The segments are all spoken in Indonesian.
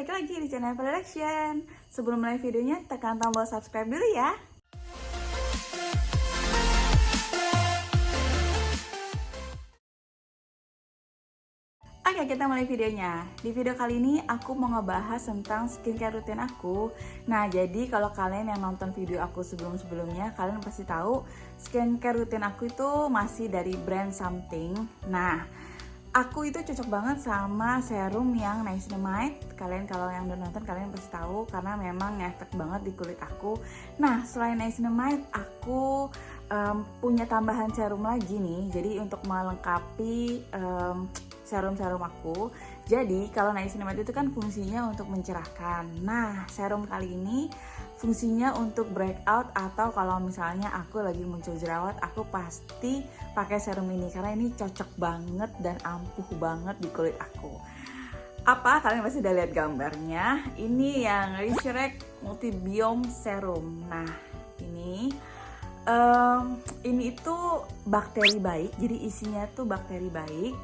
balik lagi di channel Production. Sebelum mulai videonya, tekan tombol subscribe dulu ya. Oke, kita mulai videonya. Di video kali ini aku mau ngebahas tentang skincare rutin aku. Nah, jadi kalau kalian yang nonton video aku sebelum-sebelumnya, kalian pasti tahu skincare rutin aku itu masih dari brand something. Nah, aku itu cocok banget sama serum yang niacinamide. Kalian kalau yang udah nonton kalian pasti tahu karena memang ngefek banget di kulit aku. Nah, selain niacinamide, aku punya tambahan serum lagi nih. Jadi untuk melengkapi serum-serum aku. Jadi kalau niacinamide itu kan fungsinya untuk mencerahkan. Nah, serum kali ini fungsinya untuk breakout, atau kalau misalnya aku lagi muncul jerawat, aku pasti pakai serum ini karena ini cocok banget dan ampuh banget di kulit aku. Apa? Kalian pasti udah lihat gambarnya. Ini yang Reshirak Multibiome Serum. Nah, ini itu bakteri baik. Jadi isinya tuh bakteri baik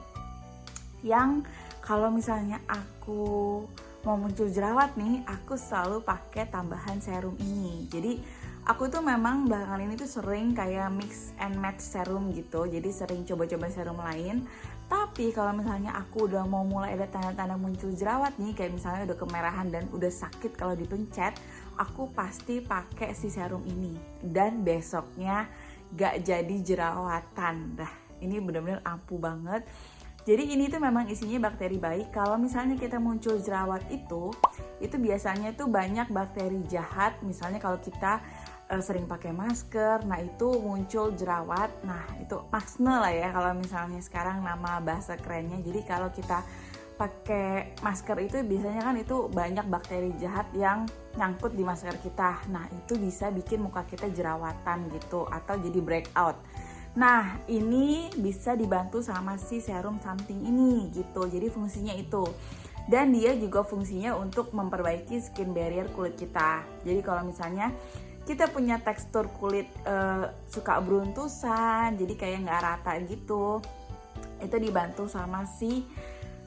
yang kalau misalnya aku mau muncul jerawat nih, aku selalu pakai tambahan serum ini. Jadi aku tuh memang belakangan ini tuh sering kayak mix and match serum gitu. Jadi sering coba-coba serum lain. Tapi kalau misalnya aku udah mau mulai ada tanda-tanda muncul jerawat nih, kayak misalnya udah kemerahan dan udah sakit kalau dipencet, aku pasti pakai si serum ini. Dan besoknya gak jadi jerawatan. Dah, ini bener-bener ampuh banget. Jadi ini tuh memang isinya bakteri baik. Kalau misalnya kita muncul jerawat itu biasanya tuh banyak bakteri jahat. Misalnya kalau kita sering pakai masker, nah itu muncul jerawat. Nah itu maksne lah ya kalau misalnya sekarang nama bahasa kerennya. Jadi kalau kita pakai masker itu biasanya kan itu banyak bakteri jahat yang nyangkut di masker kita. Nah itu bisa bikin muka kita jerawatan gitu atau jadi breakout. Nah, ini bisa dibantu sama si serum something ini gitu. Jadi fungsinya itu. Dan dia juga fungsinya untuk memperbaiki skin barrier kulit kita. Jadi kalau misalnya kita punya tekstur kulit suka beruntusan, jadi kayak nggak rata gitu, itu dibantu sama si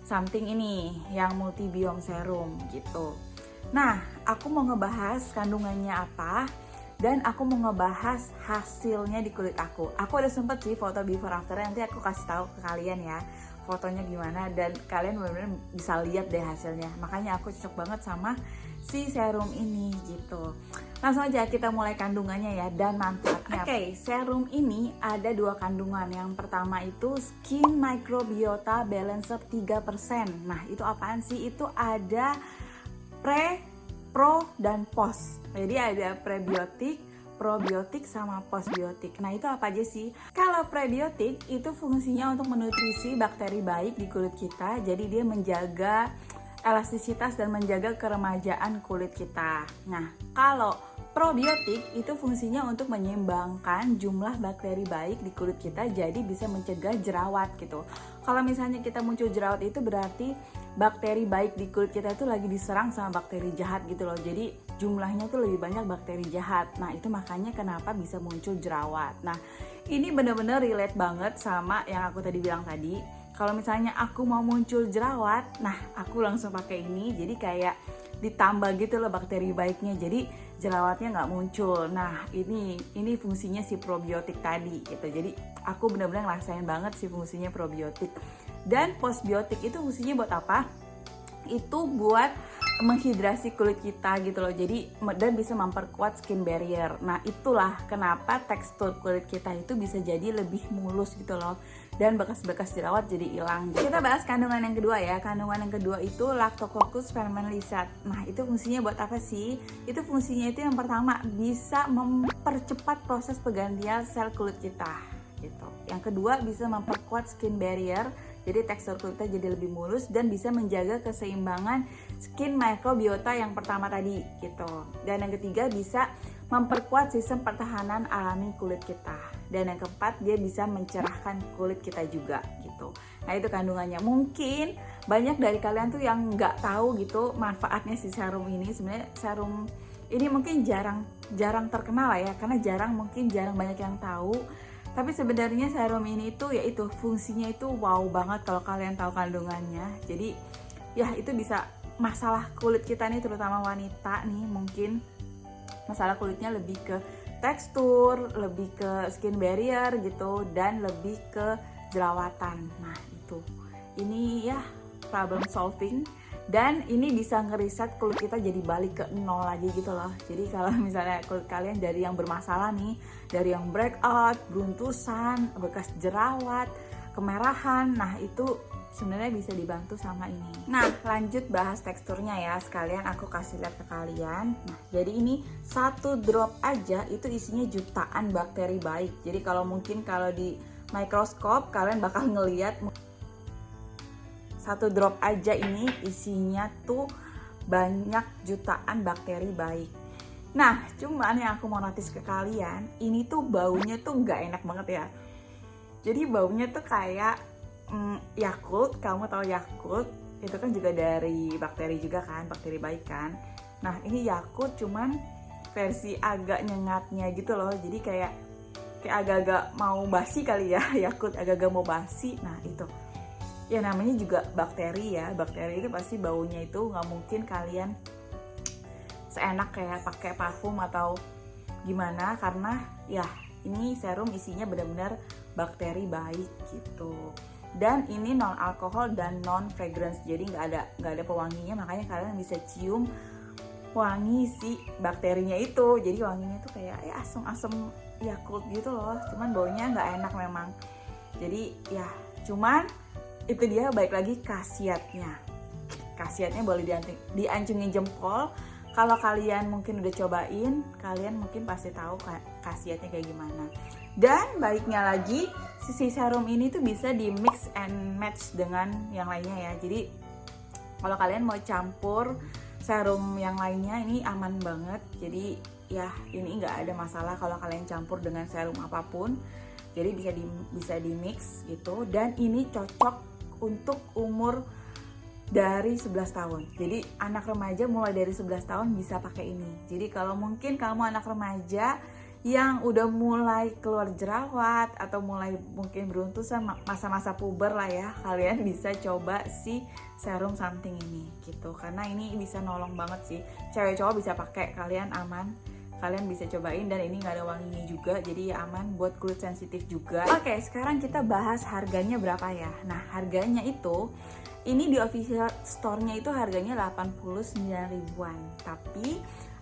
something ini yang Multibiome Serum gitu. Nah, aku mau ngebahas kandungannya apa. Dan aku mau ngebahas hasilnya di kulit aku. Aku udah sempet sih foto before after, nanti aku kasih tahu ke kalian ya fotonya gimana, dan kalian benar-benar bisa lihat deh hasilnya. Makanya aku cocok banget sama si serum ini gitu. Langsung aja kita mulai kandungannya ya dan manfaatnya. Oke, serum ini ada 2 kandungan. Yang pertama itu Skin Microbiota Balancer 3%. Nah, itu apaan sih? Itu ada pro dan post. Jadi ada prebiotik, probiotik sama postbiotik. Nah itu apa aja sih? Kalau prebiotik itu fungsinya untuk menutrisi bakteri baik di kulit kita. Jadi dia menjaga elastisitas dan menjaga keremajaan kulit kita. Nah kalau probiotik itu fungsinya untuk menyeimbangkan jumlah bakteri baik di kulit kita, jadi bisa mencegah jerawat gitu. Kalau misalnya kita muncul jerawat itu berarti bakteri baik di kulit kita itu lagi diserang sama bakteri jahat gitu loh. Jadi jumlahnya tuh lebih banyak bakteri jahat. Nah itu makanya kenapa bisa muncul jerawat. Nah ini bener-bener relate banget sama yang aku tadi bilang tadi. Kalau misalnya aku mau muncul jerawat, nah aku langsung pakai ini. Jadi kayak ditambah gitu loh bakteri baiknya, jadi jerawatnya nggak muncul. Nah ini fungsinya si probiotik tadi gitu. Jadi aku benar-benar ngerasain banget sih fungsinya probiotik. Dan postbiotik itu fungsinya buat apa? Itu buat menghidrasi kulit kita gitu loh. Jadi dan bisa memperkuat skin barrier. Nah itulah kenapa tekstur kulit kita itu bisa jadi lebih mulus gitu loh, dan bekas-bekas jerawat jadi hilang gitu. Kita bahas kandungan yang kedua ya. Kandungan yang kedua itu Lactococcus ferment-Lysat. Nah itu fungsinya buat apa sih? Itu fungsinya itu yang pertama bisa mempercepat proses pergantian sel kulit kita gitu. Yang kedua bisa memperkuat skin barrier, jadi tekstur kulitnya jadi lebih mulus dan bisa menjaga keseimbangan skin microbiota yang pertama tadi gitu. Dan yang ketiga bisa memperkuat sistem pertahanan alami kulit kita. Dan yang keempat dia bisa mencerahkan kulit kita juga gitu. Nah itu kandungannya. Mungkin banyak dari kalian tuh yang nggak tahu gitu manfaatnya si serum ini. Sebenarnya serum ini mungkin jarang terkenal lah ya, karena jarang banyak yang tahu. Tapi sebenarnya serum ini tuh yaitu fungsinya itu wow banget kalau kalian tahu kandungannya. Jadi ya itu bisa masalah kulit kita nih, terutama wanita nih, mungkin masalah kulitnya lebih ke tekstur, lebih ke skin barrier gitu, dan lebih ke jerawatan. Nah itu, ini ya problem solving, dan ini bisa ngeriset kulit kita jadi balik ke nol lagi gitu loh. Jadi kalau misalnya kulit kalian dari yang bermasalah nih, dari yang breakout, beruntusan, bekas jerawat, kemerahan, nah itu sebenarnya bisa dibantu sama ini. Nah lanjut bahas teksturnya ya, sekalian aku kasih lihat ke kalian. Nah jadi ini 1 drop aja itu isinya jutaan bakteri baik. Jadi kalau mungkin kalau di mikroskop kalian bakal ngeliat 1 drop aja ini isinya tuh banyak jutaan bakteri baik. Nah cuman yang aku mau notice ke kalian, ini tuh baunya tuh nggak enak banget ya. Jadi baunya tuh kayak Yakult, kamu tahu Yakult itu kan juga dari bakteri juga kan, bakteri baik kan. Nah ini Yakult cuman versi agak nyengatnya gitu loh, jadi kayak agak-agak mau basi kali ya, Yakult agak-agak mau basi. Nah itu ya namanya juga bakteri ya, bakteri itu pasti baunya itu nggak mungkin kalian seenak kayak pakai parfum atau gimana, karena ya ini serum isinya benar-benar bakteri baik gitu. Dan ini non alkohol dan non fragrance, jadi nggak ada pewanginya, makanya kalian bisa cium wangi si bakterinya itu. Jadi wanginya tuh kayak asem-asem Yakult gitu loh, cuman baunya nggak enak memang. Jadi ya cuman itu dia, balik lagi khasiatnya boleh diancungin jempol. Kalau kalian mungkin udah cobain, kalian mungkin pasti tahu khasiatnya kayak gimana. Dan baiknya lagi, si serum ini tuh bisa di mix and match dengan yang lainnya ya. Jadi kalau kalian mau campur serum yang lainnya, ini aman banget. Jadi ya ini nggak ada masalah kalau kalian campur dengan serum apapun. Jadi bisa di mix gitu. Dan ini cocok untuk umur dari 11 tahun. Jadi anak remaja mulai dari 11 tahun bisa pakai ini. Jadi kalau mungkin kamu anak remaja yang udah mulai keluar jerawat atau mulai mungkin beruntusan, masa-masa puber lah ya, kalian bisa coba si serum something ini gitu, karena ini bisa nolong banget sih. Cewek cowok bisa pakai, kalian aman, kalian bisa cobain, dan ini nggak ada wanginya juga, jadi ya aman buat kulit sensitif juga. Oke, sekarang kita bahas harganya berapa ya. Nah harganya itu, ini di official store-nya itu harganya 89 ribuan, tapi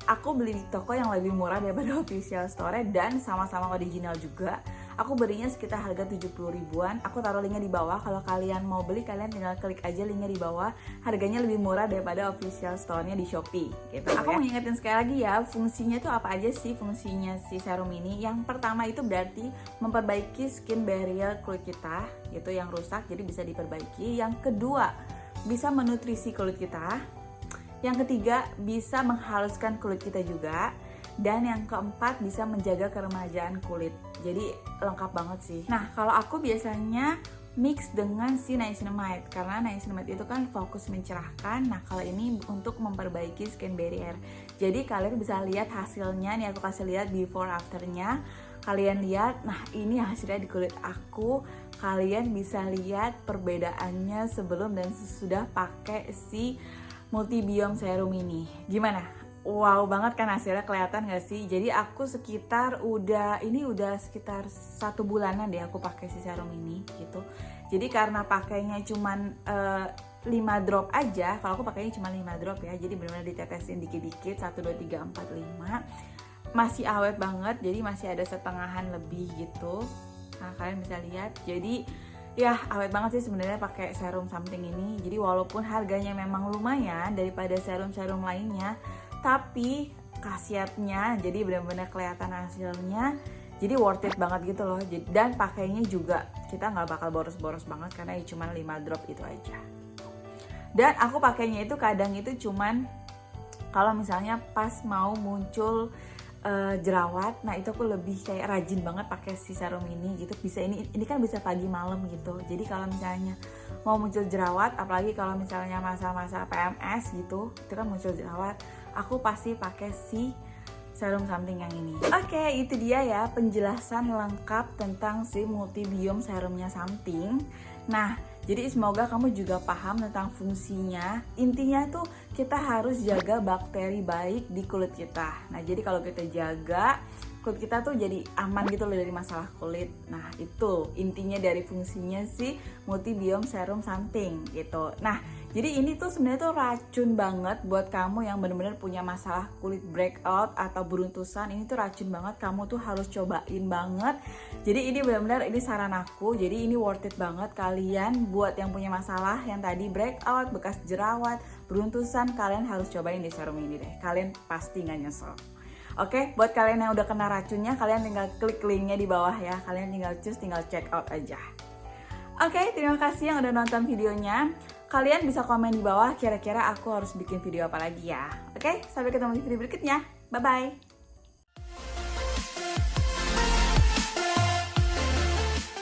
aku beli di toko yang lebih murah daripada official store dan sama-sama original juga. Aku belinya sekitar harga 70 ribuan. Aku taruh linknya di bawah. Kalau kalian mau beli, kalian tinggal klik aja linknya di bawah. Harganya lebih murah daripada official store-nya di Shopee gitu. Aku mau ingetin sekali lagi ya, fungsinya tuh apa aja sih fungsinya si serum ini. Yang pertama itu berarti memperbaiki skin barrier kulit kita gitu yang rusak, jadi bisa diperbaiki. Yang kedua, bisa menutrisi kulit kita. Yang ketiga, bisa menghaluskan kulit kita juga. Dan yang keempat, bisa menjaga keremajaan kulit. Jadi lengkap banget sih. Nah kalau aku biasanya mix dengan si niacinamide, karena niacinamide itu kan fokus mencerahkan. Nah kalau ini untuk memperbaiki skin barrier. Jadi kalian bisa lihat hasilnya. Nih aku kasih lihat before afternya. Kalian lihat, nah ini hasilnya di kulit aku. Kalian bisa lihat perbedaannya sebelum dan sesudah pakai si Multibiome serum ini. Gimana? Wow banget kan hasilnya, kelihatan gak sih? Jadi aku udah sekitar 1 bulanan deh aku pakai si serum ini gitu. Jadi karena pakainya cuman 5 drop aja, kalau aku pakainya cuma 5 drop ya. Jadi benar-benar ditetesin dikit-dikit, 1, 2, 3, 4, 5. Masih awet banget, jadi masih ada setengahan lebih gitu. Nah kalian bisa lihat, jadi ya awet banget sih sebenarnya pakai serum something ini. Jadi walaupun harganya memang lumayan daripada serum-serum lainnya, tapi khasiatnya jadi benar-benar kelihatan hasilnya. Jadi worth it banget gitu loh. Dan pakainya juga kita nggak bakal boros-boros banget karena cuma 5 drop itu aja. Dan aku pakainya itu kadang itu cuman kalau misalnya pas mau muncul jerawat, nah itu aku lebih kayak rajin banget pakai si serum ini gitu. Bisa ini kan bisa pagi malam gitu. Jadi kalau misalnya mau muncul jerawat, apalagi kalau misalnya masa-masa PMS gitu, itu kan muncul jerawat, aku pasti pakai si serum something yang ini. Oke, itu dia ya penjelasan lengkap tentang si Multibiome serumnya something. Nah, Jadi semoga kamu juga paham tentang fungsinya. Intinya tuh kita harus jaga bakteri baik di kulit kita. Nah jadi kalau kita jaga, kulit kita tuh jadi aman gitu loh dari masalah kulit. Nah itu intinya dari fungsinya si Multibiome Serum Something gitu. Nah jadi ini tuh sebenarnya tuh racun banget buat kamu yang bener-bener punya masalah kulit breakout atau beruntusan. Ini tuh racun banget, kamu tuh harus cobain banget. Jadi ini benar-benar ini saran aku. Jadi ini worth it banget kalian buat yang punya masalah yang tadi breakout, bekas jerawat, beruntusan, kalian harus cobain di serum ini deh. Kalian pasti nggak nyesel. Oke, buat kalian yang udah kena racunnya, kalian tinggal klik linknya di bawah ya. Kalian tinggal check out aja. Oke, terima kasih yang udah nonton videonya. Kalian bisa komen di bawah kira-kira aku harus bikin video apa lagi ya. Oke, sampai ketemu di video berikutnya. Bye-bye.